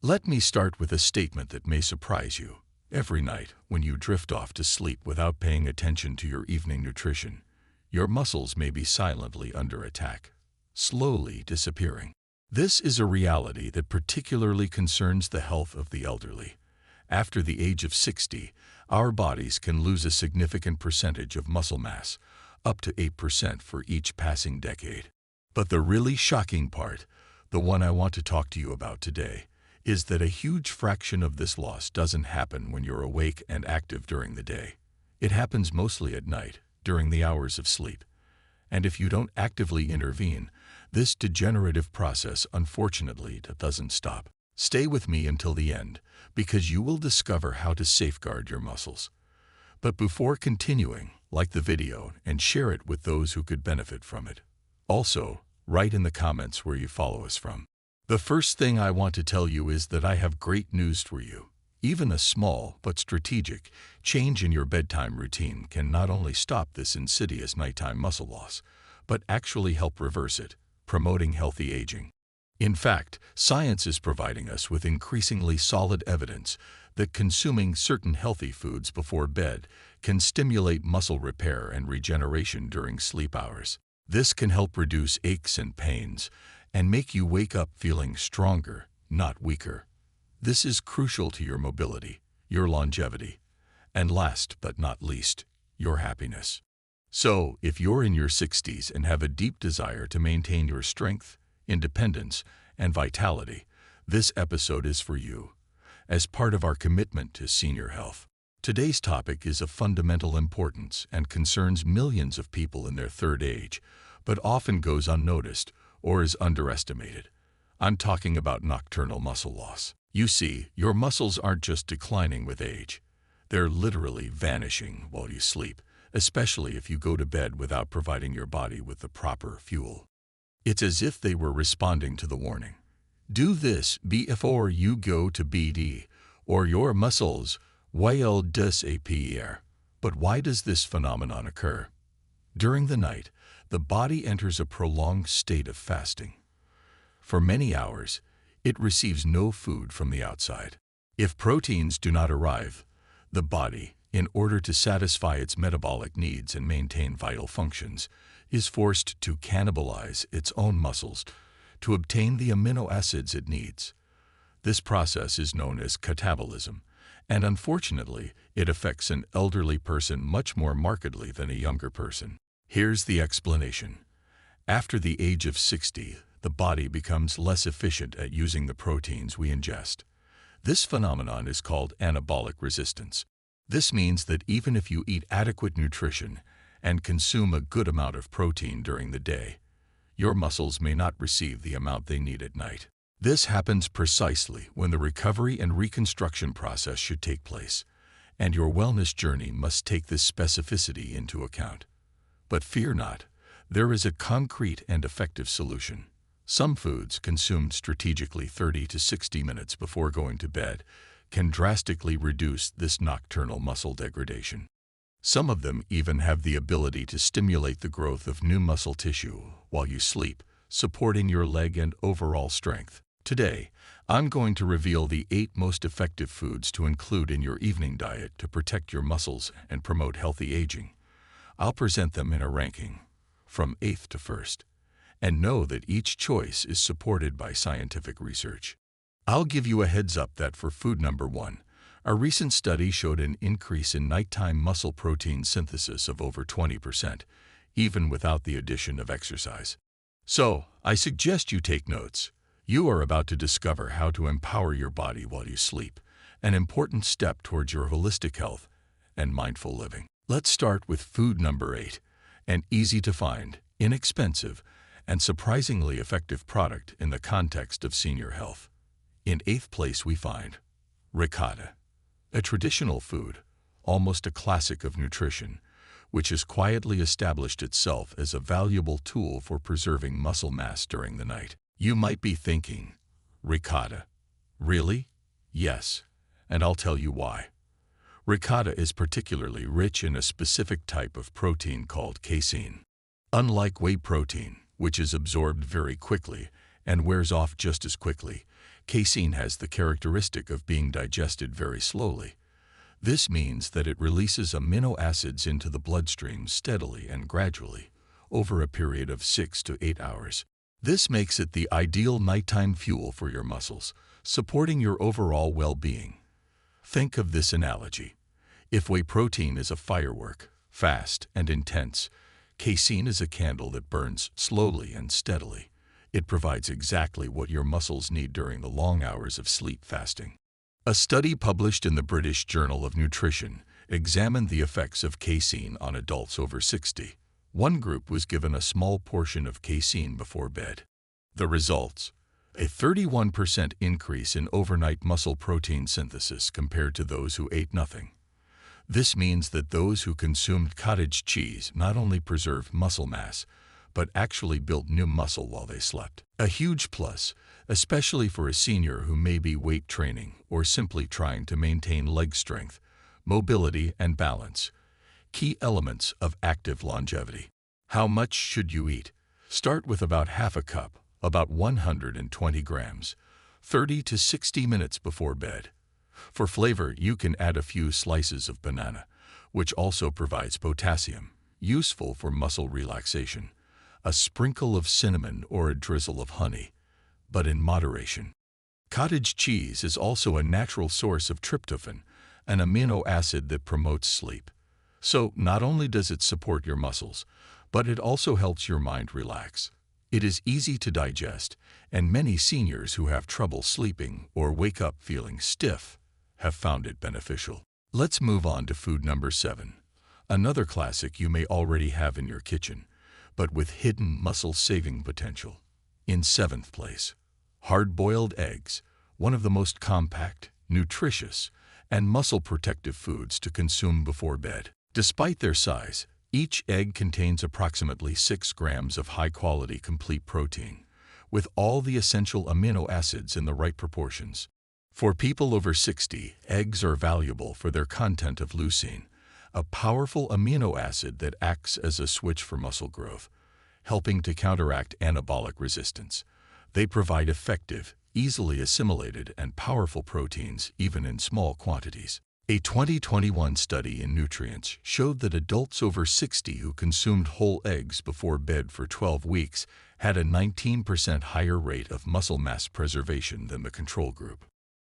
Let me start with a statement that may surprise you. Every night, when you drift off to sleep without paying attention to your evening nutrition, your muscles may be silently under attack, slowly disappearing. This is a reality that particularly concerns the health of the elderly. After the age of 60, our bodies can lose a significant percentage of muscle mass, up to 8% for each passing decade. But the really shocking part, the one I want to talk to you about today, is that a huge fraction of this loss doesn't happen when you're awake and active during the day. It happens mostly at night, during the hours of sleep. And if you don't actively intervene, this degenerative process unfortunately doesn't stop. Stay with me until the end, because you will discover how to safeguard your muscles. But before continuing, like the video and share it with those who could benefit from it. Also, write in the comments where you follow us from. The first thing I want to tell you is that I have great news for you. Even a small but strategic change in your bedtime routine can not only stop this insidious nighttime muscle loss, but actually help reverse it, promoting healthy aging. In fact, science is providing us with increasingly solid evidence that consuming certain healthy foods before bed can stimulate muscle repair and regeneration during sleep hours. This can help reduce aches and pains and make you wake up feeling stronger, not weaker. This is crucial to your mobility, your longevity, and last but not least, your happiness. So, if you're in your 60s and have a deep desire to maintain your strength, independence, and vitality, this episode is for you. As part of our commitment to senior health, today's topic is of fundamental importance and concerns millions of people in their third age, but often goes unnoticed or is underestimated. I'm talking about nocturnal muscle loss. You see, your muscles aren't just declining with age. They're literally vanishing while you sleep, especially if you go to bed without providing your body with the proper fuel. It's as if they were responding to the warning. Do this before you go to bed, or your muscles will disappear. But why does this phenomenon occur? During the night, the body enters a prolonged state of fasting. For many hours, it receives no food from the outside. If proteins do not arrive, the body, in order to satisfy its metabolic needs and maintain vital functions, is forced to cannibalize its own muscles to obtain the amino acids it needs. This process is known as catabolism, and unfortunately, it affects an elderly person much more markedly than a younger person. Here's the explanation. After the age of 60, the body becomes less efficient at using the proteins we ingest. This phenomenon is called anabolic resistance. This means that even if you eat adequate nutrition and consume a good amount of protein during the day, your muscles may not receive the amount they need at night. This happens precisely when the recovery and reconstruction process should take place, and your wellness journey must take this specificity into account. But fear not, there is a concrete and effective solution. Some foods consumed strategically 30 to 60 minutes before going to bed can drastically reduce this nocturnal muscle degradation. Some of them even have the ability to stimulate the growth of new muscle tissue while you sleep, supporting your leg and overall strength. Today, I'm going to reveal the 8 most effective foods to include in your evening diet to protect your muscles and promote healthy aging. I'll present them in a ranking, from 8th to 1st, and know that each choice is supported by scientific research. I'll give you a heads up that for food number 1, a recent study showed an increase in nighttime muscle protein synthesis of over 20%, even without the addition of exercise. So, I suggest you take notes. You are about to discover how to empower your body while you sleep, an important step towards your holistic health and mindful living. Let's start with food number 8, an easy to find, inexpensive, and surprisingly effective product in the context of senior health. In 8th place we find ricotta, a traditional food, almost a classic of nutrition, which has quietly established itself as a valuable tool for preserving muscle mass during the night. You might be thinking, ricotta? Really? Yes, and I'll tell you why. Ricotta is particularly rich in a specific type of protein called casein. Unlike whey protein, which is absorbed very quickly and wears off just as quickly, Casein has the characteristic of being digested very slowly. This means that it releases amino acids into the bloodstream steadily and gradually over a period of 6 to 8 hours. This makes it the ideal nighttime fuel for your muscles, supporting your overall well-being. Think of this analogy. If whey protein is a firework, fast and intense, casein is a candle that burns slowly and steadily. It provides exactly what your muscles need during the long hours of sleep fasting. A study published in the British Journal of Nutrition examined the effects of casein on adults over 60. One group was given a small portion of casein before bed. The results: a 31% increase in overnight muscle protein synthesis compared to those who ate nothing. This means that those who consumed cottage cheese not only preserved muscle mass, but actually built new muscle while they slept. A huge plus, especially for a senior who may be weight training or simply trying to maintain leg strength, mobility, and balance. Key elements of active longevity. How much should you eat? Start with about half a cup, about 120 grams, 30 to 60 minutes before bed. For flavor, you can add a few slices of banana, which also provides potassium, useful for muscle relaxation, a sprinkle of cinnamon or a drizzle of honey, but in moderation. Cottage cheese is also a natural source of tryptophan, an amino acid that promotes sleep. So not only does it support your muscles, but it also helps your mind relax. It is easy to digest, and many seniors who have trouble sleeping or wake up feeling stiff have found it beneficial. Let's move on to food number 7, another classic you may already have in your kitchen, but with hidden muscle-saving potential. In 7th place, hard-boiled eggs, one of the most compact, nutritious, and muscle-protective foods to consume before bed. Despite their size, each egg contains approximately 6 grams of high-quality complete protein, with all the essential amino acids in the right proportions. For people over 60, eggs are valuable for their content of leucine, a powerful amino acid that acts as a switch for muscle growth, helping to counteract anabolic resistance. They provide effective, easily assimilated, and powerful proteins even in small quantities. A 2021 study in Nutrients showed that adults over 60 who consumed whole eggs before bed for 12 weeks had a 19% higher rate of muscle mass preservation than the control group.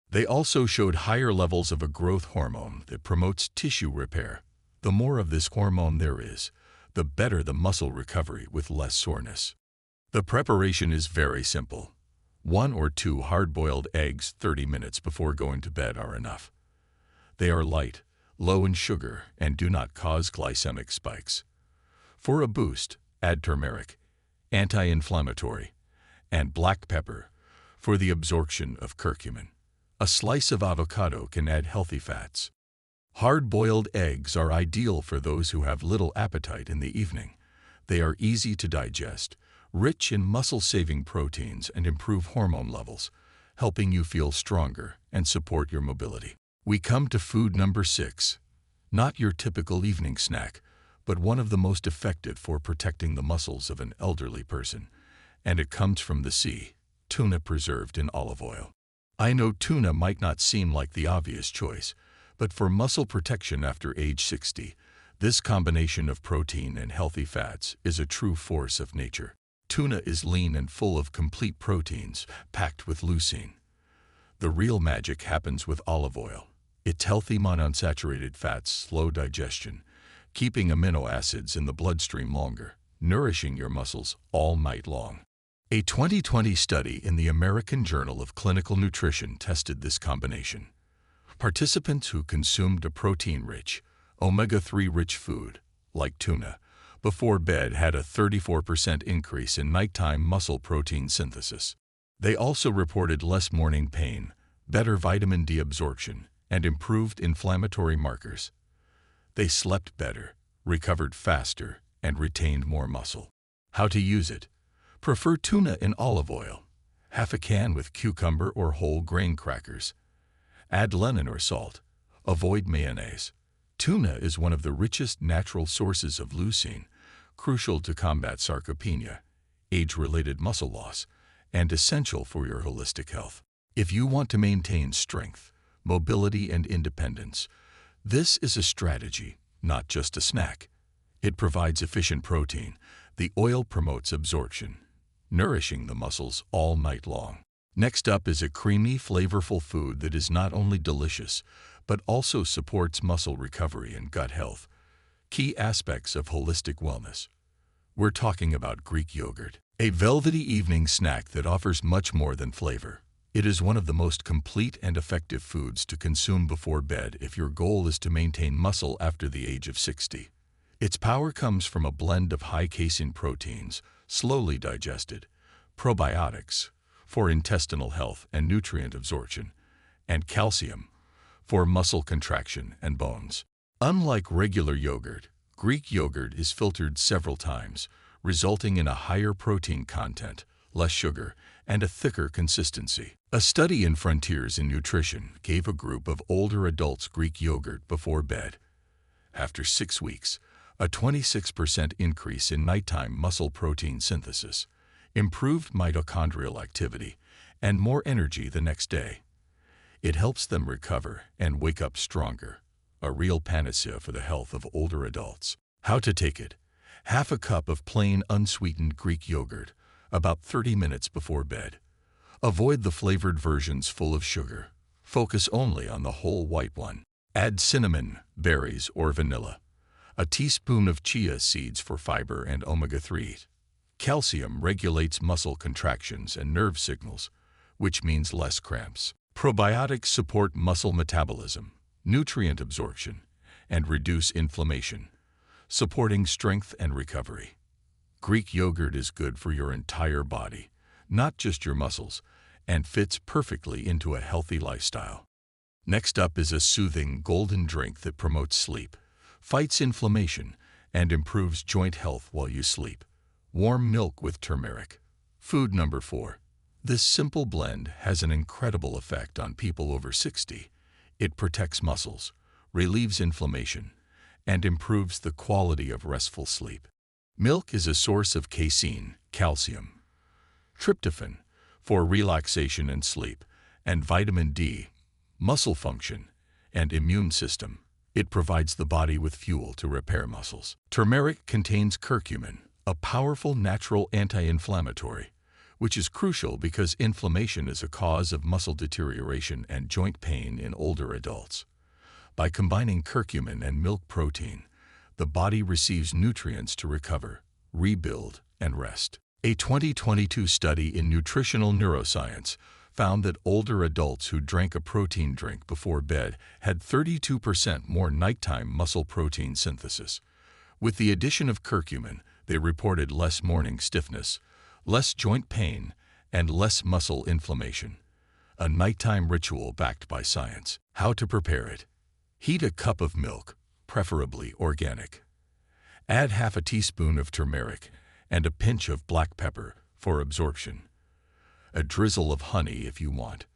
They also showed higher levels of a growth hormone that promotes tissue repair. The more of this hormone there is, the better the muscle recovery with less soreness. The preparation is very simple. 1 or 2 hard-boiled eggs 30 minutes before going to bed are enough. They are light, low in sugar, and do not cause glycemic spikes. For a boost, add turmeric, anti-inflammatory, and black pepper for the absorption of curcumin. A slice of avocado can add healthy fats. Hard-boiled eggs are ideal for those who have little appetite in the evening. They are easy to digest, rich in muscle-saving proteins, and improve hormone levels, helping you feel stronger and support your mobility. We come to food number 6. Not your typical evening snack, but one of the most effective for protecting the muscles of an elderly person. And it comes from the sea: tuna preserved in olive oil. I know tuna might not seem like the obvious choice, but for muscle protection after age 60, this combination of protein and healthy fats is a true force of nature. Tuna is lean and full of complete proteins, packed with leucine. The real magic happens with olive oil. Its healthy monounsaturated fats slow digestion, keeping amino acids in the bloodstream longer, nourishing your muscles all night long. A 2020 study in the American Journal of Clinical Nutrition tested this combination. Participants who consumed a protein-rich, omega-3 rich food, like tuna, before bed had a 34% increase in nighttime muscle protein synthesis. They also reported less morning pain, better vitamin D absorption, and improved inflammatory markers. They slept better, recovered faster, and retained more muscle. How to use it? Prefer tuna in olive oil. Half a can with cucumber or whole grain crackers. Add lemon or salt. Avoid mayonnaise. Tuna is one of the richest natural sources of leucine, crucial to combat sarcopenia, age-related muscle loss, and essential for your holistic health. If you want to maintain strength, mobility, and independence, this is a strategy, not just a snack. It provides efficient protein. The oil promotes absorption, nourishing the muscles all night long. Next up is a creamy, flavorful food that is not only delicious, but also supports muscle recovery and gut health, key aspects of holistic wellness. We're talking about Greek yogurt, a velvety evening snack that offers much more than flavor. It is one of the most complete and effective foods to consume before bed if your goal is to maintain muscle after the age of 60. Its power comes from a blend of high-casein proteins, slowly digested, probiotics, for intestinal health and nutrient absorption, and calcium, for muscle contraction and bones. Unlike regular yogurt, Greek yogurt is filtered several times, resulting in a higher protein content, less sugar, and a thicker consistency. A study in Frontiers in Nutrition gave a group of older adults Greek yogurt before bed. After 6 weeks, a 26% increase in nighttime muscle protein synthesis, improved mitochondrial activity, and more energy the next day. It helps them recover and wake up stronger, a real panacea for the health of older adults. How to take it? Half a cup of plain unsweetened Greek yogurt, about 30 minutes before bed. Avoid the flavored versions full of sugar. Focus only on the whole white one. Add cinnamon, berries, or vanilla. A teaspoon of chia seeds for fiber and omega-3. Calcium regulates muscle contractions and nerve signals, which means less cramps. Probiotics support muscle metabolism, nutrient absorption, and reduce inflammation, supporting strength and recovery. Greek yogurt is good for your entire body, not just your muscles, and fits perfectly into a healthy lifestyle. Next up is a soothing golden drink that promotes sleep, fights inflammation, and improves joint health while you sleep. Warm milk with turmeric. Food number 4. This simple blend has an incredible effect on people over 60. It protects muscles, relieves inflammation, and improves the quality of restful sleep. Milk is a source of casein, calcium, tryptophan, for relaxation and sleep, and vitamin D, muscle function, and immune system. It provides the body with fuel to repair muscles. Turmeric contains curcumin, a powerful natural anti-inflammatory, which is crucial because inflammation is a cause of muscle deterioration and joint pain in older adults. By combining curcumin and milk protein, the body receives nutrients to recover, rebuild, and rest. A 2022 study in nutritional neuroscience found that older adults who drank a protein drink before bed had 32% more nighttime muscle protein synthesis. With the addition of curcumin, they reported less morning stiffness, less joint pain, and less muscle inflammation. A nighttime ritual backed by science. How to prepare it? Heat a cup of milk, preferably organic. Add half a teaspoon of turmeric and a pinch of black pepper for absorption. A drizzle of honey if you want.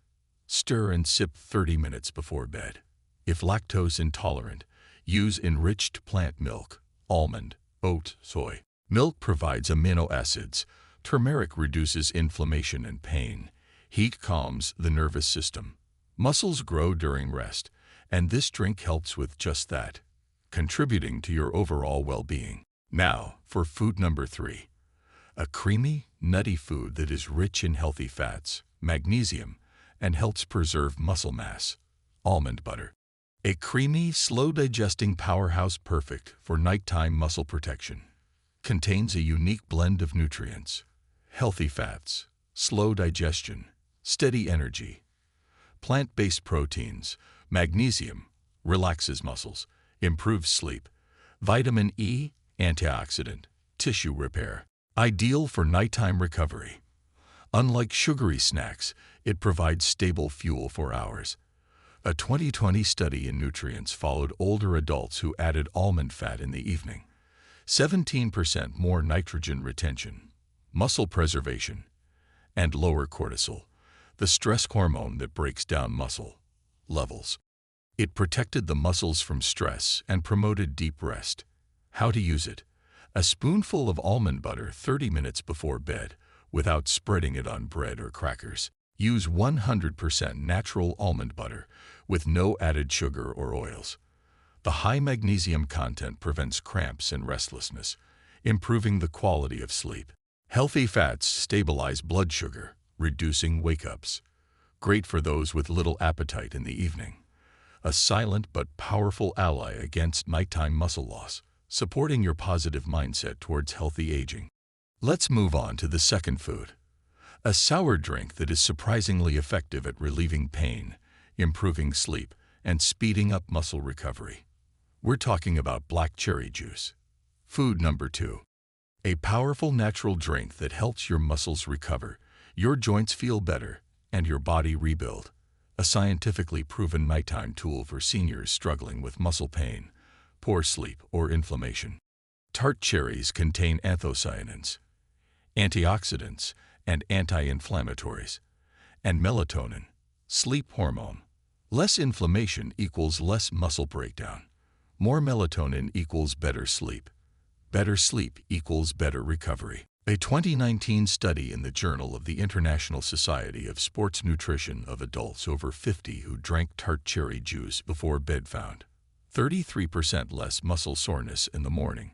Stir and sip 30 minutes before bed. If lactose intolerant, use enriched plant milk, almond, oat, soy. Milk provides amino acids. Turmeric reduces inflammation and pain. Heat calms the nervous system. Muscles grow during rest, and this drink helps with just that, contributing to your overall well-being. Now, for food number 3. A creamy, nutty food that is rich in healthy fats, magnesium, and helps preserve muscle mass. Almond butter. A creamy, slow-digesting powerhouse perfect for nighttime muscle protection. Contains a unique blend of nutrients, healthy fats, slow digestion, steady energy, plant-based proteins, magnesium, relaxes muscles, improves sleep, vitamin E, antioxidant, tissue repair. Ideal for nighttime recovery. Unlike sugary snacks, it provides stable fuel for hours. A 2020 study in nutrients followed older adults who added almond fat in the evening. 17% more nitrogen retention, muscle preservation, and lower cortisol, the stress hormone that breaks down muscle levels. It protected the muscles from stress and promoted deep rest. How to use it? A spoonful of almond butter 30 minutes before bed without spreading it on bread or crackers. Use 100% natural almond butter with no added sugar or oils. The high magnesium content prevents cramps and restlessness, improving the quality of sleep. Healthy fats stabilize blood sugar, reducing wake-ups. Great for those with little appetite in the evening. A silent but powerful ally against nighttime muscle loss, supporting your positive mindset towards healthy aging. Let's move on to the second food. A sour drink that is surprisingly effective at relieving pain, improving sleep, and speeding up muscle recovery. We're talking about black cherry juice. Food number 2. A powerful natural drink that helps your muscles recover, your joints feel better, and your body rebuild. A scientifically proven nighttime tool for seniors struggling with muscle pain, poor sleep, or inflammation. Tart cherries contain anthocyanins, antioxidants, and anti-inflammatories, and melatonin, sleep hormone. Less inflammation equals less muscle breakdown. More melatonin equals better sleep. Better sleep equals better recovery. A 2019 study in the Journal of the International Society of Sports Nutrition of adults over 50 who drank tart cherry juice before bed found 33% less muscle soreness in the morning,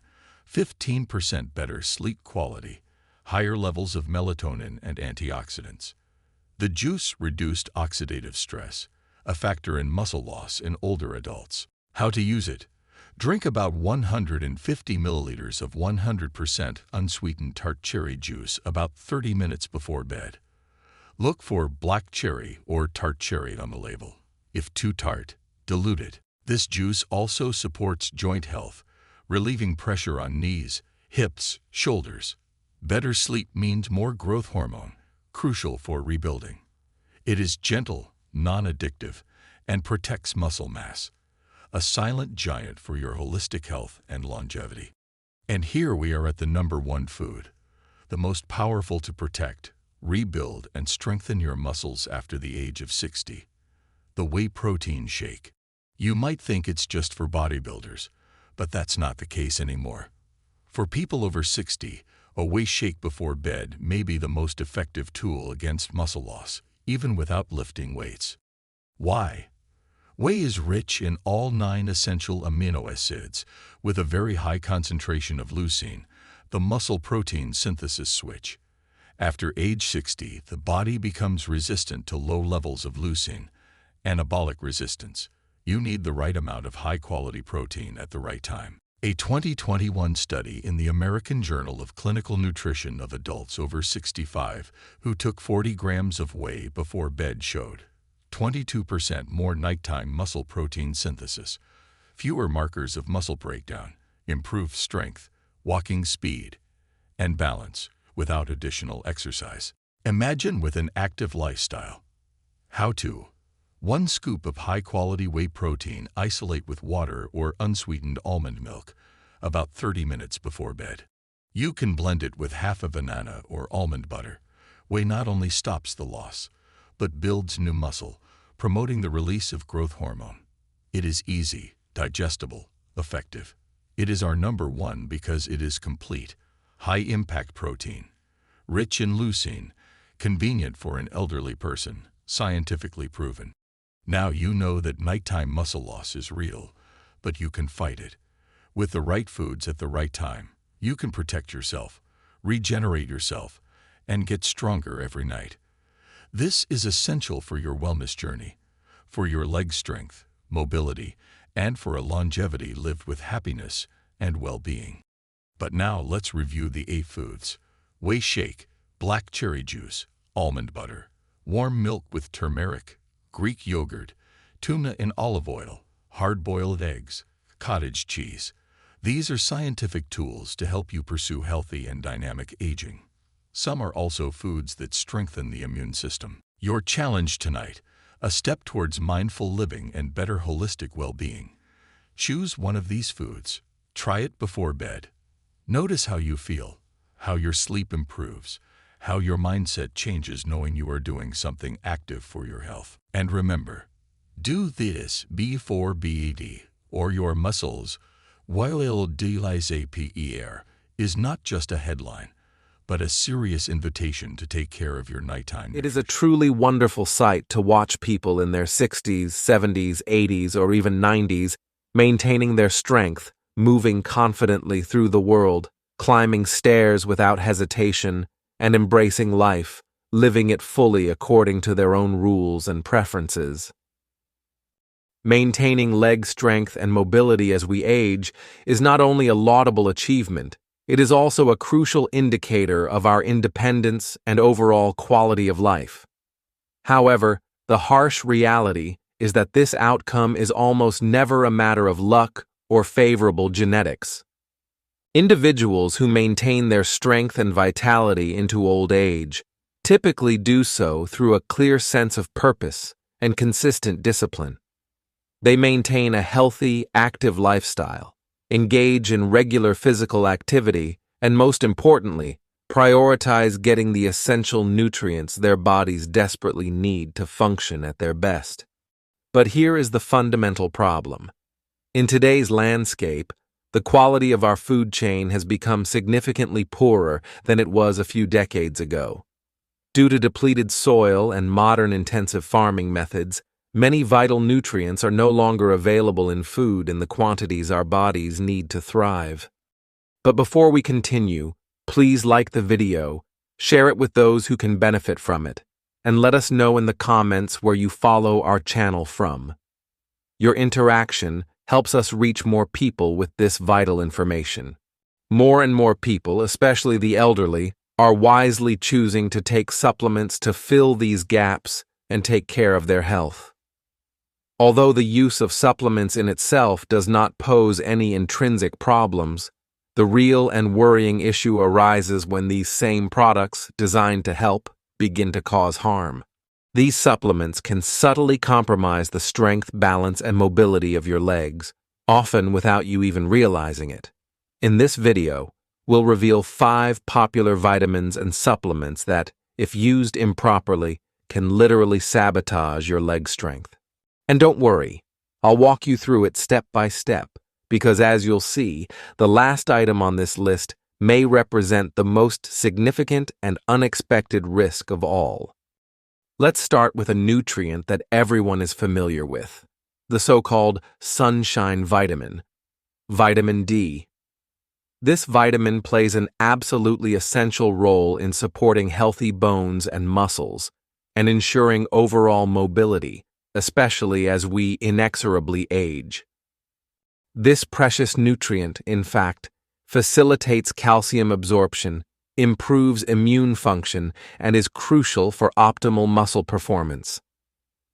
15% better sleep quality, higher levels of melatonin and antioxidants. The juice reduced oxidative stress, a factor in muscle loss in older adults. How to use it? Drink about 150 milliliters of 100% unsweetened tart cherry juice about 30 minutes before bed. Look for black cherry or tart cherry on the label. If too tart, dilute it. This juice also supports joint health, relieving pressure on knees, hips, shoulders. Better sleep means more growth hormone, crucial for rebuilding. It is gentle, non-addictive, and protects muscle mass. A silent giant for your holistic health and longevity. And here we are at the number 1 food, the most powerful to protect, rebuild, and strengthen your muscles after the age of 60. The whey protein shake. You might think it's just for bodybuilders, but that's not the case anymore. For people over 60, a whey shake before bed may be the most effective tool against muscle loss, even without lifting weights. Why? Whey is rich in all 9 essential amino acids with a very high concentration of leucine, the muscle protein synthesis switch. After age 60, the body becomes resistant to low levels of leucine, anabolic resistance. You need the right amount of high-quality protein at the right time. A 2021 study in the American Journal of Clinical Nutrition of adults over 65 who took 40 grams of whey before bed showed 22% more nighttime muscle protein synthesis, fewer markers of muscle breakdown, improved strength, walking speed, and balance without additional exercise. Imagine with an active lifestyle. How to? 1 scoop of high-quality whey protein isolate with water or unsweetened almond milk about 30 minutes before bed. You can blend it with half a banana or almond butter. Whey not only stops the loss, but builds new muscle, promoting the release of growth hormone. It is easy, digestible, effective. It is our number 1 because it is complete, high-impact protein, rich in leucine, convenient for an elderly person, scientifically proven. Now you know that nighttime muscle loss is real, but you can fight it. With the right foods at the right time, you can protect yourself, regenerate yourself, and get stronger every night. This is essential for your wellness journey, for your leg strength, mobility, and for a longevity lived with happiness and well-being. But now let's review the 8 foods. Whey shake, black cherry juice, almond butter, warm milk with turmeric, Greek yogurt, tuna in olive oil, hard-boiled eggs, cottage cheese. These are scientific tools to help you pursue healthy and dynamic aging. Some are also foods that strengthen the immune system. Your challenge tonight, a step towards mindful living and better holistic well-being. Choose one of these foods. Try it before bed. Notice how you feel, how your sleep improves, how your mindset changes knowing you are doing something active for your health. And remember, do this before bed, or your muscles, while il is not just a headline, but a serious invitation to take care of your nighttime It is a nutrition. truly wonderful sight to watch people in their 60s, 70s, 80s, or even 90s maintaining their strength, moving confidently through the world, climbing stairs without hesitation, and embracing life, living it fully according to their own rules and preferences. Maintaining leg strength and mobility as we age is not only a laudable achievement, it is also a crucial indicator of our independence and overall quality of life. However, the harsh reality is that this outcome is almost never a matter of luck or favorable genetics. Individuals who maintain their strength and vitality into old age typically do so through a clear sense of purpose and consistent discipline. They maintain a healthy, active lifestyle, engage in regular physical activity, and most importantly, prioritize getting the essential nutrients their bodies desperately need to function at their best. But here is the fundamental problem. In today's landscape, the quality of our food chain has become significantly poorer than it was a few decades ago. Due to depleted soil and modern intensive farming methods, many vital nutrients are no longer available in food in the quantities our bodies need to thrive. But before we continue, please like the video, share it with those who can benefit from it, and let us know in the comments where you follow our channel from. Your interaction helps us reach more people with this vital information. More and more people, especially the elderly, are wisely choosing to take supplements to fill these gaps and take care of their health. Although the use of supplements in itself does not pose any intrinsic problems, the real and worrying issue arises when these same products, designed to help, begin to cause harm. These supplements can subtly compromise the strength, balance, and mobility of your legs, often without you even realizing it. In this video, we'll reveal 5 popular vitamins and supplements that, if used improperly, can literally sabotage your leg strength. And don't worry, I'll walk you through it step by step, because as you'll see, the last item on this list may represent the most significant and unexpected risk of all. Let's start with a nutrient that everyone is familiar with, the so-called sunshine vitamin, vitamin D. This vitamin plays an absolutely essential role in supporting healthy bones and muscles and ensuring overall mobility, especially as we inexorably age. This precious nutrient, in fact, facilitates calcium absorption, improves immune function, and is crucial for optimal muscle performance.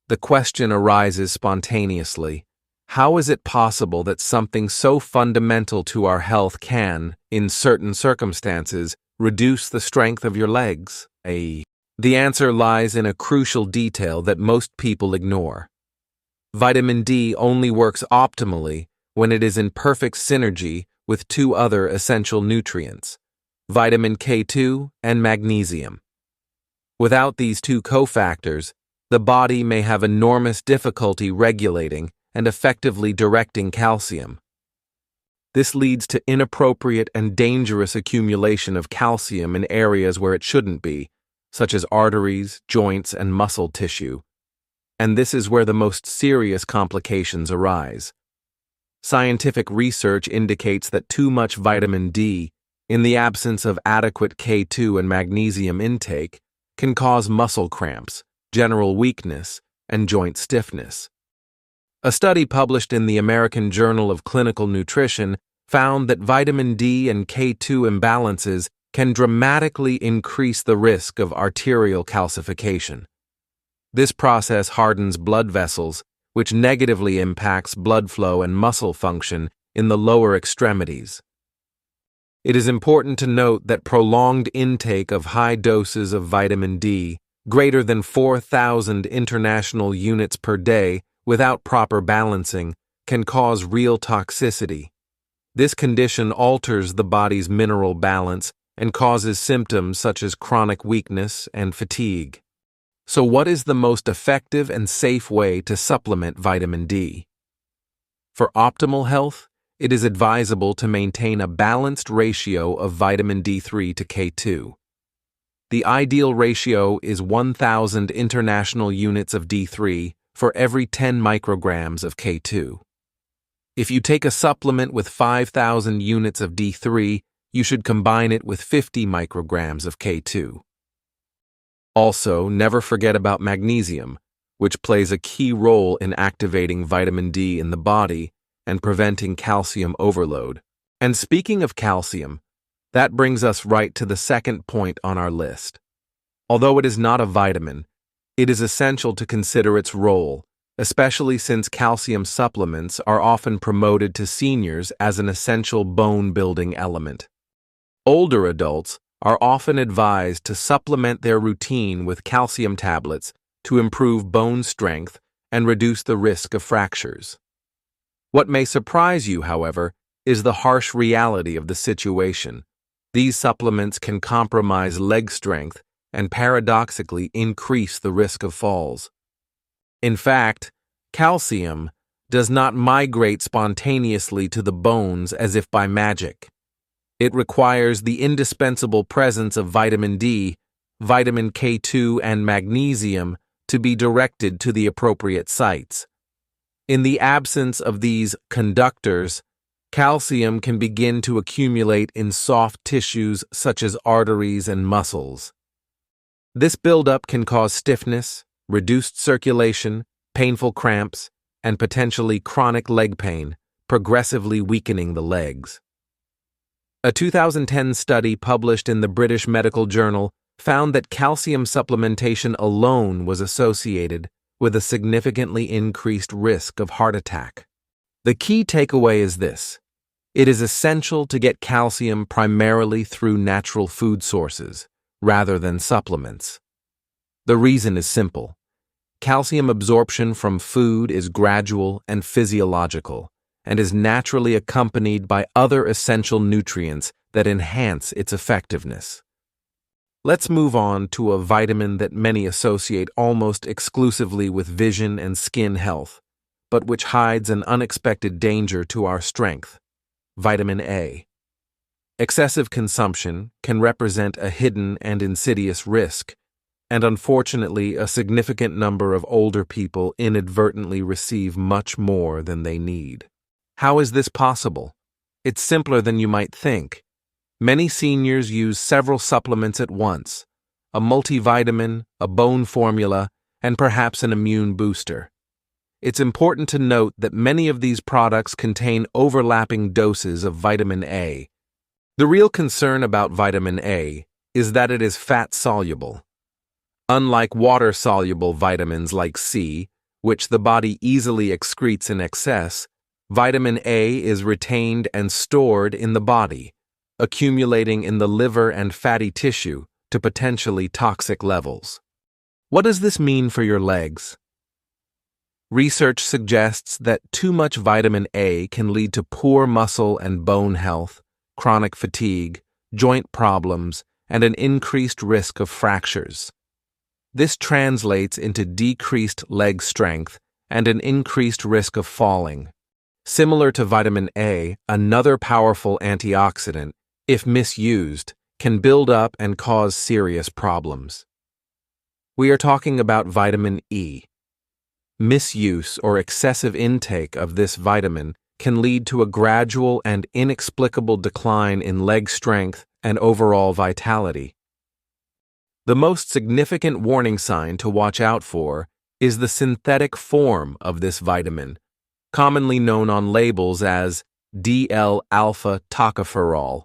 The question arises spontaneously: how is it possible that something so fundamental to our health can, in certain circumstances, reduce the strength of your legs? The answer lies in a crucial detail that most people ignore. Vitamin D only works optimally when it is in perfect synergy with 2 other essential nutrients, vitamin K2 and magnesium. Without these 2 cofactors, the body may have enormous difficulty regulating and effectively directing calcium. This leads to inappropriate and dangerous accumulation of calcium in areas where it shouldn't be, such as arteries, joints, and muscle tissue. And this is where the most serious complications arise. Scientific research indicates that too much vitamin D, in the absence of adequate K2 and magnesium intake, can cause muscle cramps, general weakness, and joint stiffness. A study published in the American Journal of Clinical Nutrition found that vitamin D and K2 imbalances can dramatically increase the risk of arterial calcification. This process hardens blood vessels, which negatively impacts blood flow and muscle function in the lower extremities. It is important to note that prolonged intake of high doses of vitamin D, greater than 4,000 international units per day without proper balancing, can cause real toxicity. This condition alters the body's mineral balance and causes symptoms such as chronic weakness and fatigue. So what is the most effective and safe way to supplement vitamin D? For optimal health, it is advisable to maintain a balanced ratio of vitamin D3 to K2. The ideal ratio is 1,000 international units of D3 for every 10 micrograms of K2. If you take a supplement with 5,000 units of D3, you should combine it with 50 micrograms of K2. Also, never forget about magnesium, which plays a key role in activating vitamin D in the body and preventing calcium overload. And speaking of calcium, that brings us right to the second point on our list. Although it is not a vitamin, it is essential to consider its role, especially since calcium supplements are often promoted to seniors as an essential bone-building element. Older adults are often advised to supplement their routine with calcium tablets to improve bone strength and reduce the risk of fractures. What may surprise you, however, is the harsh reality of the situation. These supplements can compromise leg strength and paradoxically increase the risk of falls. In fact, calcium does not migrate spontaneously to the bones as if by magic. It requires the indispensable presence of vitamin D, vitamin K2, and magnesium to be directed to the appropriate sites. In the absence of these conductors, calcium can begin to accumulate in soft tissues such as arteries and muscles. This buildup can cause stiffness, reduced circulation, painful cramps, and potentially chronic leg pain, progressively weakening the legs. A 2010 study published in the British Medical Journal found that calcium supplementation alone was associated with a significantly increased risk of heart attack. The key takeaway is this: it is essential to get calcium primarily through natural food sources, rather than supplements. The reason is simple. Calcium absorption from food is gradual and physiological, and is naturally accompanied by other essential nutrients that enhance its effectiveness. Let's move on to a vitamin that many associate almost exclusively with vision and skin health, but which hides an unexpected danger to our strength: vitamin A. Excessive consumption can represent a hidden and insidious risk, and unfortunately, a significant number of older people inadvertently receive much more than they need. How is this possible? It's simpler than you might think. Many seniors use several supplements at once: a multivitamin, a bone formula, and perhaps an immune booster. It's important to note that many of these products contain overlapping doses of vitamin A. The real concern about vitamin A is that it is fat-soluble. Unlike water-soluble vitamins like C, which the body easily excretes in excess, vitamin A is retained and stored in the body, accumulating in the liver and fatty tissue to potentially toxic levels. What does this mean for your legs? Research suggests that too much vitamin A can lead to poor muscle and bone health, chronic fatigue, joint problems, and an increased risk of fractures. This translates into decreased leg strength and an increased risk of falling. Similar to vitamin A, another powerful antioxidant, if misused, can build up and cause serious problems. We are talking about vitamin E. Misuse or excessive intake of this vitamin can lead to a gradual and inexplicable decline in leg strength and overall vitality. The most significant warning sign to watch out for is the synthetic form of this vitamin, commonly known on labels as DL-alpha tocopherol.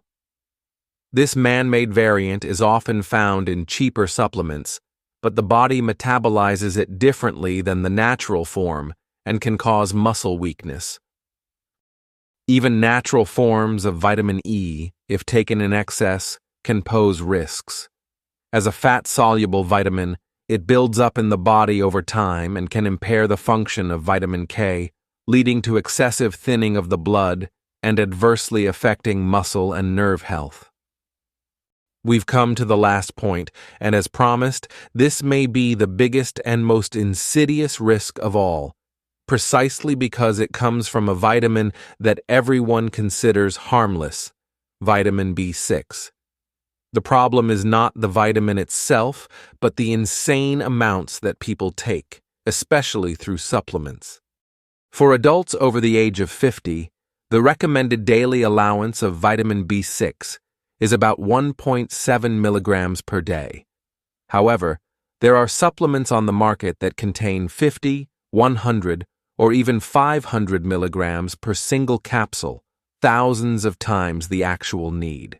This man-made variant is often found in cheaper supplements, but the body metabolizes it differently than the natural form and can cause muscle weakness. Even natural forms of vitamin E, if taken in excess, can pose risks. As a fat-soluble vitamin, it builds up in the body over time and can impair the function of vitamin K, leading to excessive thinning of the blood and adversely affecting muscle and nerve health. We've come to the last point, and as promised, this may be the biggest and most insidious risk of all, precisely because it comes from a vitamin that everyone considers harmless: vitamin B6. The problem is not the vitamin itself, but the insane amounts that people take, especially through supplements. For adults over the age of 50, the recommended daily allowance of vitamin B6 is about 1.7 milligrams per day. However, there are supplements on the market that contain 50, 100, or even 500 milligrams per single capsule, thousands of times the actual need.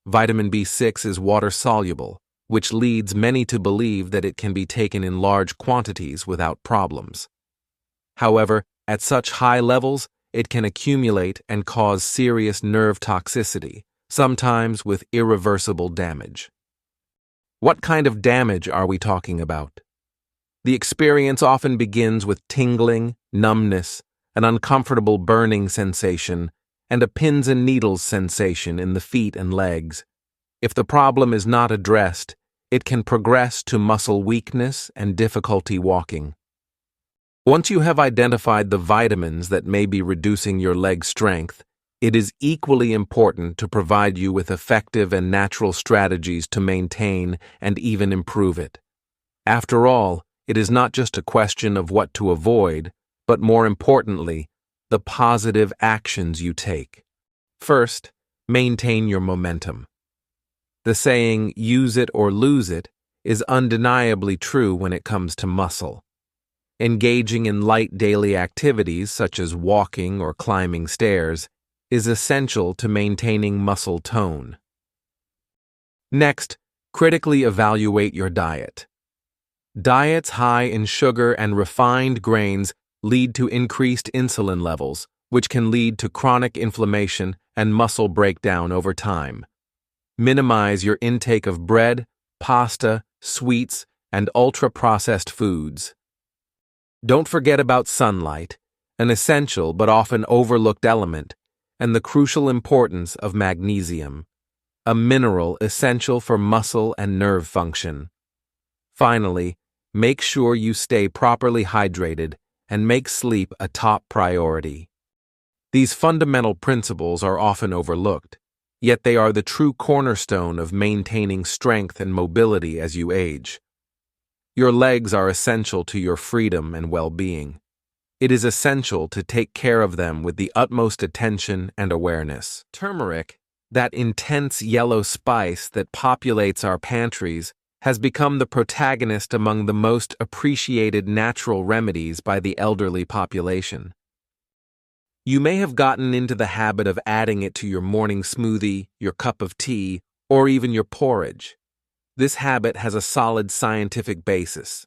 Vitamin B6 is water-soluble, which leads many to believe that it can be taken in large quantities without problems. However, at such high levels, it can accumulate and cause serious nerve toxicity, sometimes with irreversible damage. What kind of damage are we talking about? The experience often begins with tingling, numbness, an uncomfortable burning sensation, and a pins and needles sensation in the feet and legs. If the problem is not addressed, it can progress to muscle weakness and difficulty walking. Once you have identified the vitamins that may be reducing your leg strength, it is equally important to provide you with effective and natural strategies to maintain and even improve it. After all, it is not just a question of what to avoid, but more importantly, the positive actions you take. First, maintain your momentum. The saying, "use it or lose it," is undeniably true when it comes to muscle. Engaging in light daily activities such as walking or climbing stairs is essential to maintaining muscle tone. Next, critically evaluate your diet. Diets high in sugar and refined grains lead to increased insulin levels, which can lead to chronic inflammation and muscle breakdown over time. Minimize your intake of bread, pasta, sweets, and ultra-processed foods. Don't forget about sunlight, an essential but often overlooked element, and the crucial importance of magnesium, a mineral essential for muscle and nerve function. Finally, make sure you stay properly hydrated and make sleep a top priority. These fundamental principles are often overlooked, yet they are the true cornerstone of maintaining strength and mobility as you age. Your legs are essential to your freedom and well-being. It is essential to take care of them with the utmost attention and awareness. Turmeric, that intense yellow spice that populates our pantries, has become the protagonist among the most appreciated natural remedies by the elderly population. You may have gotten into the habit of adding it to your morning smoothie, your cup of tea, or even your porridge. This habit has a solid scientific basis.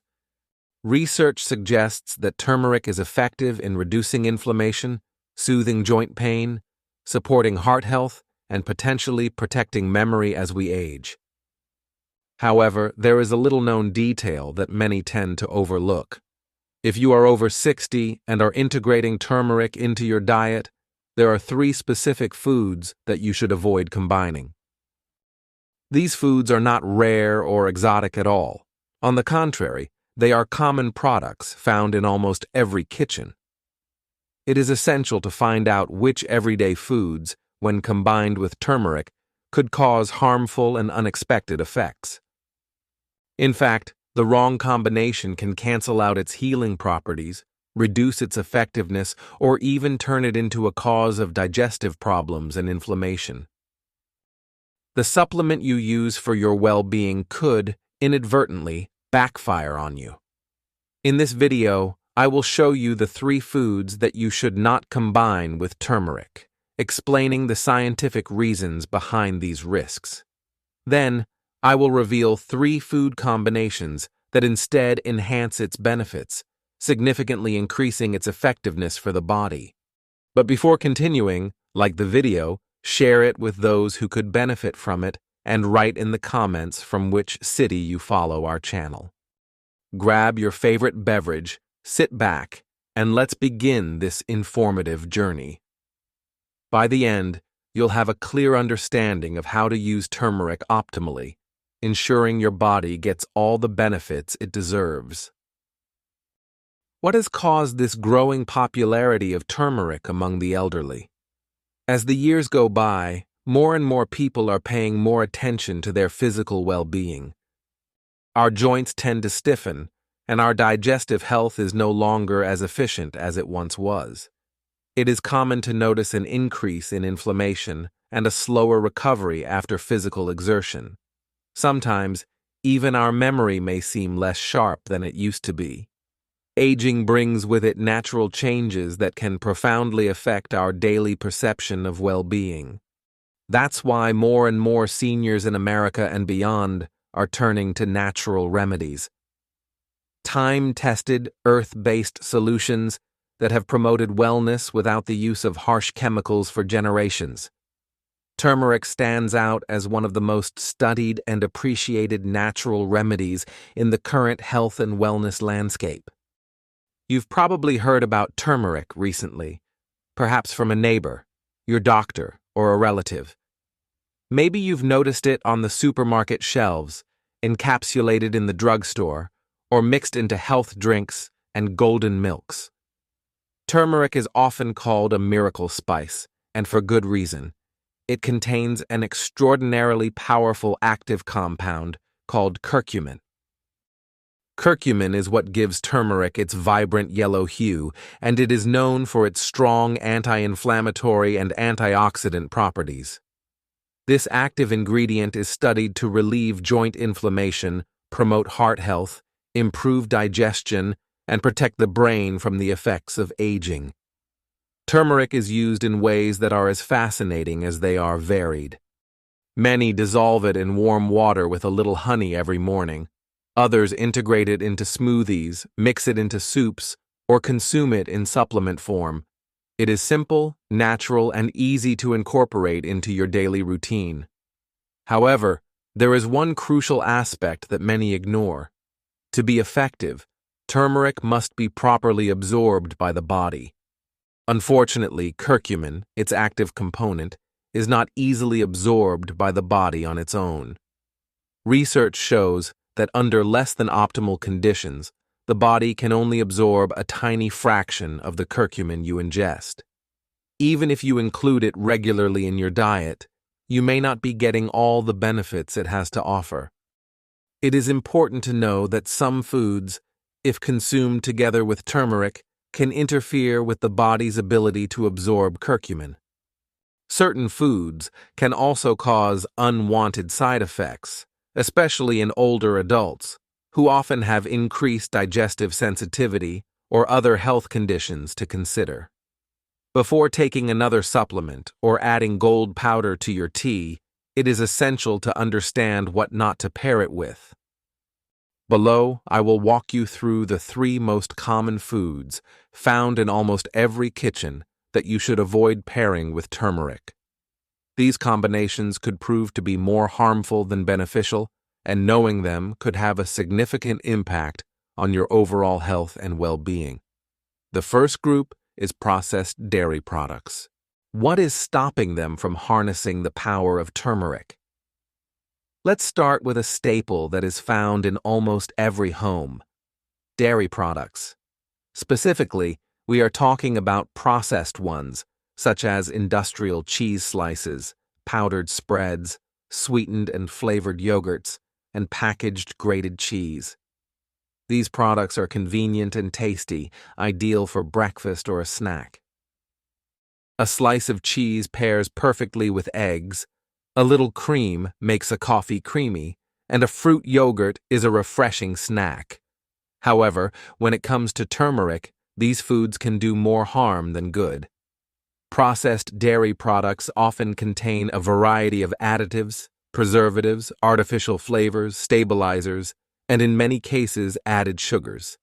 Research suggests that turmeric is effective in reducing inflammation, soothing joint pain, supporting heart health, and potentially protecting memory as we age. However, there is a little-known detail that many tend to overlook. If you are over 60 and are integrating turmeric into your diet, there are 3 specific foods that you should avoid combining. These foods are not rare or exotic at all. On the contrary, they are common products found in almost every kitchen. It is essential to find out which everyday foods, when combined with turmeric, could cause harmful and unexpected effects. In fact, the wrong combination can cancel out its healing properties, reduce its effectiveness, or even turn it into a cause of digestive problems and inflammation. The supplement you use for your well-being could, inadvertently, backfire on you. In this video, I will show you the 3 foods that you should not combine with turmeric, explaining the scientific reasons behind these risks. Then, I will reveal 3 food combinations that instead enhance its benefits, significantly increasing its effectiveness for the body. But before continuing, like the video, share it with those who could benefit from it, and write in the comments from which city you follow our channel. Grab your favorite beverage, sit back, and let's begin this informative journey. By the end, you'll have a clear understanding of how to use turmeric optimally, ensuring your body gets all the benefits it deserves. What has caused this growing popularity of turmeric among the elderly? As the years go by, more and more people are paying more attention to their physical well-being. Our joints tend to stiffen, and our digestive health is no longer as efficient as it once was. It is common to notice an increase in inflammation and a slower recovery after physical exertion. Sometimes, even our memory may seem less sharp than it used to be. Aging brings with it natural changes that can profoundly affect our daily perception of well-being. That's why more and more seniors in America and beyond are turning to natural remedies. Time-tested, earth-based solutions that have promoted wellness without the use of harsh chemicals for generations. Turmeric stands out as one of the most studied and appreciated natural remedies in the current health and wellness landscape. You've probably heard about turmeric recently, perhaps from a neighbor, your doctor, or a relative. Maybe you've noticed it on the supermarket shelves, encapsulated in the drugstore, or mixed into health drinks and golden milks. Turmeric is often called a miracle spice, and for good reason. It contains an extraordinarily powerful active compound called curcumin. Curcumin is what gives turmeric its vibrant yellow hue, and it is known for its strong anti-inflammatory and antioxidant properties. This active ingredient is studied to relieve joint inflammation, promote heart health, improve digestion, and protect the brain from the effects of aging. Turmeric is used in ways that are as fascinating as they are varied. Many dissolve it in warm water with a little honey every morning. Others integrate it into smoothies, mix it into soups, or consume it in supplement form. It is simple, natural, and easy to incorporate into your daily routine. However, there is one crucial aspect that many ignore. To be effective, turmeric must be properly absorbed by the body. Unfortunately, curcumin, its active component, is not easily absorbed by the body on its own. Research shows that under less than optimal conditions, the body can only absorb a tiny fraction of the curcumin you ingest. Even if you include it regularly in your diet, you may not be getting all the benefits it has to offer. It is important to know that some foods, if consumed together with turmeric, can interfere with the body's ability to absorb curcumin. Certain foods can also cause unwanted side effects, especially in older adults, who often have increased digestive sensitivity or other health conditions to consider. Before taking another supplement or adding gold powder to your tea, it is essential to understand what not to pair it with. Below, I will walk you through the 3 most common foods found in almost every kitchen that you should avoid pairing with turmeric. These combinations could prove to be more harmful than beneficial, and knowing them could have a significant impact on your overall health and well-being. The first group is processed dairy products. What is stopping them from harnessing the power of turmeric? Let's start with a staple that is found in almost every home: dairy products. Specifically, we are talking about processed ones, such as industrial cheese slices, powdered spreads, sweetened and flavored yogurts, and packaged grated cheese. These products are convenient and tasty, ideal for breakfast or a snack. A slice of cheese pairs perfectly with eggs, a little cream makes a coffee creamy, and a fruit yogurt is a refreshing snack. However, when it comes to turmeric, these foods can do more harm than good. Processed dairy products often contain a variety of additives, preservatives, artificial flavors, stabilizers, and in many cases added sugars.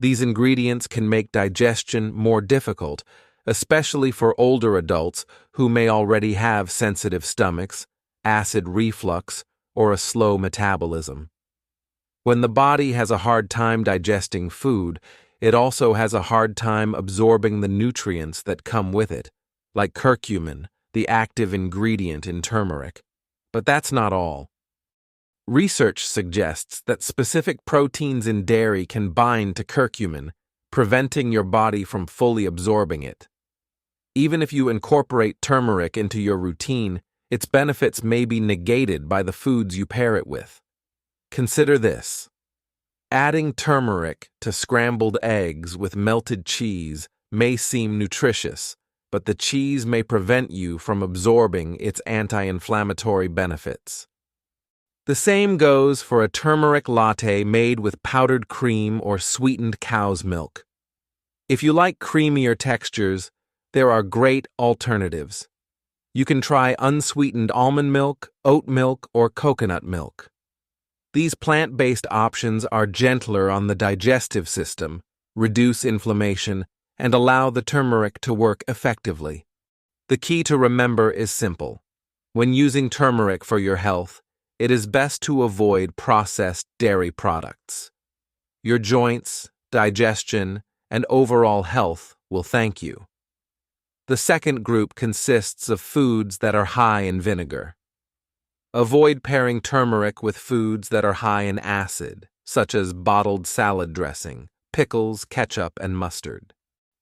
These ingredients can make digestion more difficult, especially for older adults who may already have sensitive stomachs, acid reflux, or a slow metabolism. When the body has a hard time digesting food, it also has a hard time absorbing the nutrients that come with it, like curcumin, the active ingredient in turmeric. But that's not all. Research suggests that specific proteins in dairy can bind to curcumin, preventing your body from fully absorbing it. Even if you incorporate turmeric into your routine, its benefits may be negated by the foods you pair it with. Consider this. Adding turmeric to scrambled eggs with melted cheese may seem nutritious, but the cheese may prevent you from absorbing its anti-inflammatory benefits. The same goes for a turmeric latte made with powdered cream or sweetened cow's milk. If you like creamier textures, there are great alternatives. You can try unsweetened almond milk, oat milk, or coconut milk. These plant-based options are gentler on the digestive system, reduce inflammation, and allow the turmeric to work effectively. The key to remember is simple. When using turmeric for your health, it is best to avoid processed dairy products. Your joints, digestion, and overall health will thank you. The second group consists of foods that are high in vinegar. Avoid pairing turmeric with foods that are high in acid, such as bottled salad dressing, pickles, ketchup, and mustard.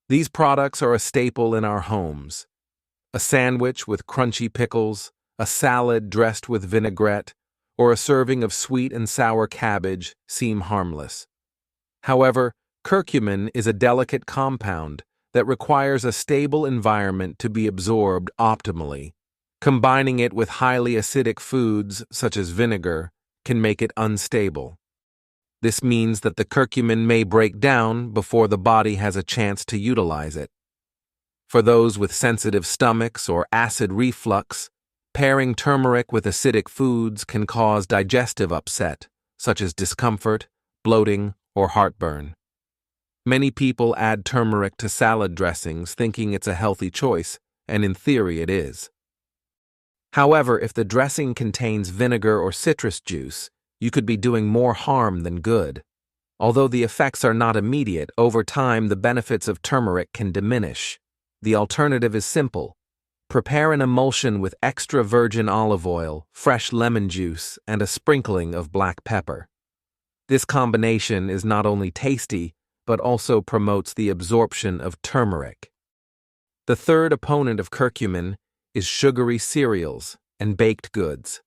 These products are a staple in our homes. A sandwich with crunchy pickles, a salad dressed with vinaigrette, or a serving of sweet and sour cabbage seem harmless. However, curcumin is a delicate compound that requires a stable environment to be absorbed optimally. Combining it with highly acidic foods, such as vinegar, can make it unstable. This means that the curcumin may break down before the body has a chance to utilize it. For those with sensitive stomachs or acid reflux, pairing turmeric with acidic foods can cause digestive upset, such as discomfort, bloating, or heartburn. Many people add turmeric to salad dressings thinking it's a healthy choice, and in theory it is. However, if the dressing contains vinegar or citrus juice, you could be doing more harm than good. Although the effects are not immediate, over time the benefits of turmeric can diminish. The alternative is simple. Prepare an emulsion with extra virgin olive oil, fresh lemon juice, and a sprinkling of black pepper. This combination is not only tasty, but also promotes the absorption of turmeric. The third opponent of curcumin is sugary cereals and baked goods.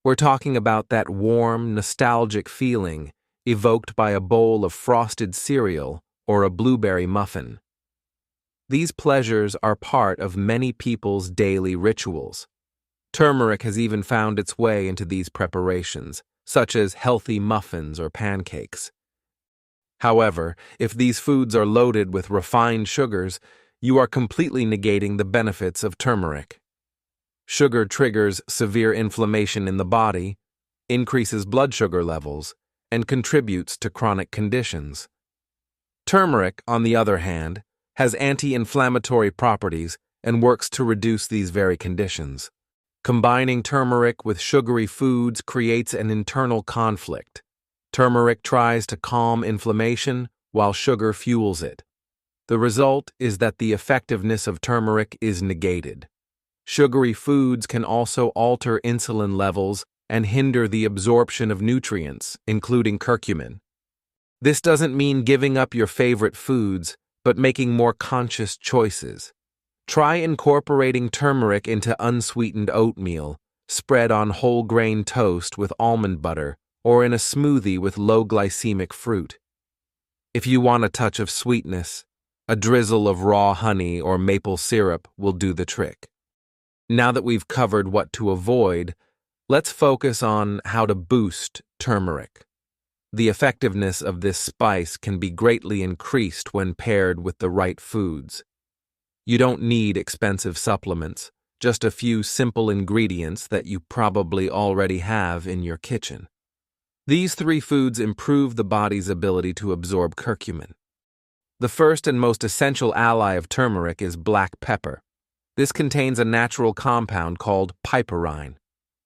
We're talking about that warm, nostalgic feeling evoked by a bowl of frosted cereal or a blueberry muffin. These pleasures are part of many people's daily rituals. Turmeric has even found its way into these preparations, such as healthy muffins or pancakes. However, if these foods are loaded with refined sugars, you are completely negating the benefits of turmeric. Sugar triggers severe inflammation in the body, increases blood sugar levels, and contributes to chronic conditions. Turmeric, on the other hand, has anti-inflammatory properties and works to reduce these very conditions. Combining turmeric with sugary foods creates an internal conflict. Turmeric tries to calm inflammation while sugar fuels it. The result is that the effectiveness of turmeric is negated. Sugary foods can also alter insulin levels and hinder the absorption of nutrients, including curcumin. This doesn't mean giving up your favorite foods, but making more conscious choices. Try incorporating turmeric into unsweetened oatmeal, spread on whole grain toast with almond butter, or in a smoothie with low glycemic fruit. If you want a touch of sweetness, a drizzle of raw honey or maple syrup will do the trick. Now that we've covered what to avoid, let's focus on how to boost turmeric. The effectiveness of this spice can be greatly increased when paired with the right foods. You don't need expensive supplements, just a few simple ingredients that you probably already have in your kitchen. These three foods improve the body's ability to absorb curcumin. The first and most essential ally of turmeric is black pepper. This contains a natural compound called piperine.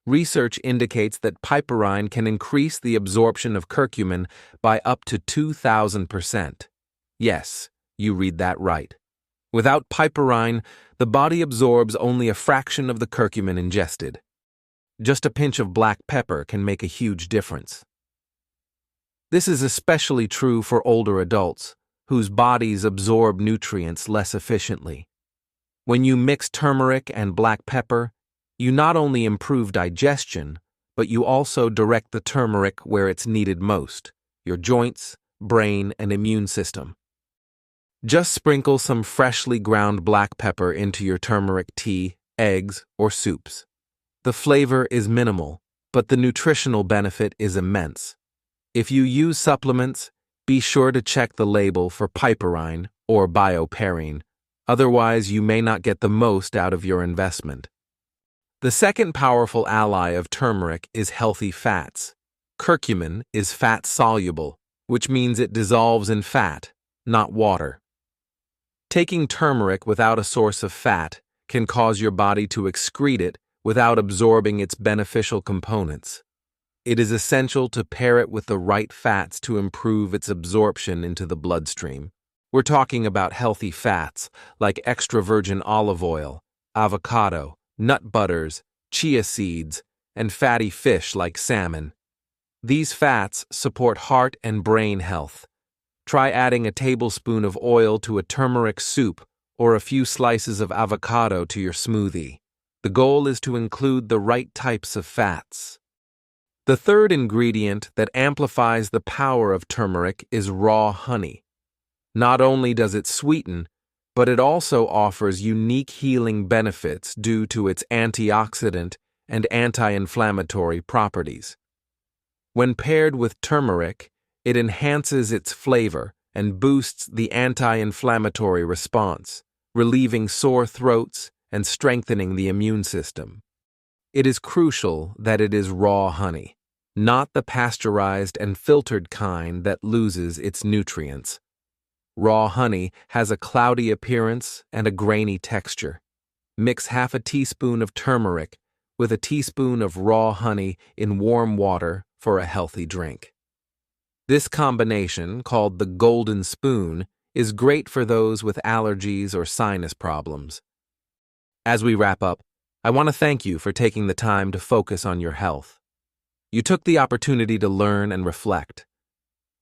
Research indicates that piperine can increase the absorption of curcumin by up to 2,000%. Yes, you read that right. Without piperine, the body absorbs only a fraction of the curcumin ingested. Just a pinch of black pepper can make a huge difference. This is especially true for older adults, whose bodies absorb nutrients less efficiently. When you mix turmeric and black pepper, You not only improve digestion, but you also direct the turmeric where it's needed most: your joints, brain, and immune system. Just sprinkle some freshly ground black pepper into your turmeric tea, eggs, or soups. The flavor is minimal, but the nutritional benefit is immense. If you use supplements, be sure to check the label for piperine or bioperine, otherwise you may not get the most out of your investment. The second powerful ally of turmeric is healthy fats. Curcumin is fat-soluble, which means it dissolves in fat, not water. Taking turmeric without a source of fat can cause your body to excrete it without absorbing its beneficial components. It is essential to pair it with the right fats to improve its absorption into the bloodstream. We're talking about healthy fats like extra virgin olive oil, avocado, nut butters, chia seeds, and fatty fish like salmon. These fats support heart and brain health. Try adding a tablespoon of oil to a turmeric soup or a few slices of avocado to your smoothie. The goal is to include the right types of fats. The third ingredient that amplifies the power of turmeric is raw honey. Not only does it sweeten, but it also offers unique healing benefits due to its antioxidant and anti-inflammatory properties. When paired with turmeric, it enhances its flavor and boosts the anti-inflammatory response, relieving sore throats and strengthening the immune system. It is crucial that it is raw honey, not the pasteurized and filtered kind that loses its nutrients. Raw honey has a cloudy appearance and a grainy texture. Mix half a teaspoon of turmeric with a teaspoon of raw honey in warm water for a healthy drink. This combination, called the golden spoon, is great for those with allergies or sinus problems. As we wrap up, I want to thank you for taking the time to focus on your health. You took the opportunity to learn and reflect.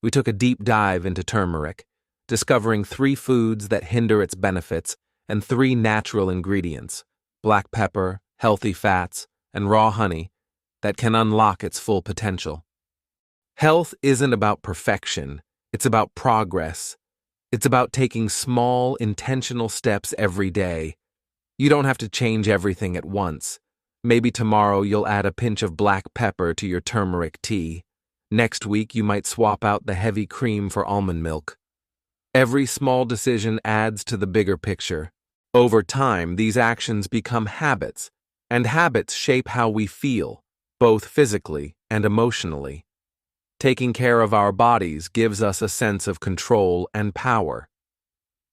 We took a deep dive into turmeric, discovering 3 foods that hinder its benefits and 3 natural ingredients, black pepper, healthy fats, and raw honey, that can unlock its full potential. Health isn't about perfection, it's about progress. It's about taking small, intentional steps every day. You don't have to change everything at once. Maybe tomorrow you'll add a pinch of black pepper to your turmeric tea. Next week you might swap out the heavy cream for almond milk. Every small decision adds to the bigger picture. Over time, these actions become habits, and habits shape how we feel, both physically and emotionally. Taking care of our bodies gives us a sense of control and power.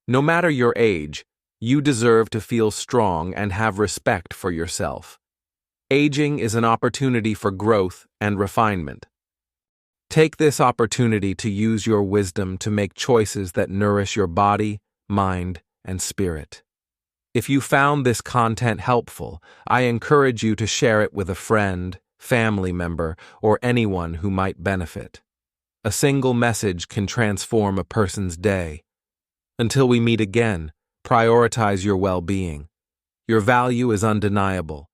No matter your age, you deserve to feel strong and have respect for yourself. Aging is an opportunity for growth and refinement. Take this opportunity to use your wisdom to make choices that nourish your body, mind, and spirit. If you found this content helpful, I encourage you to share it with a friend, family member, or anyone who might benefit. A single message can transform a person's day. Until we meet again, prioritize your well-being. Your value is undeniable,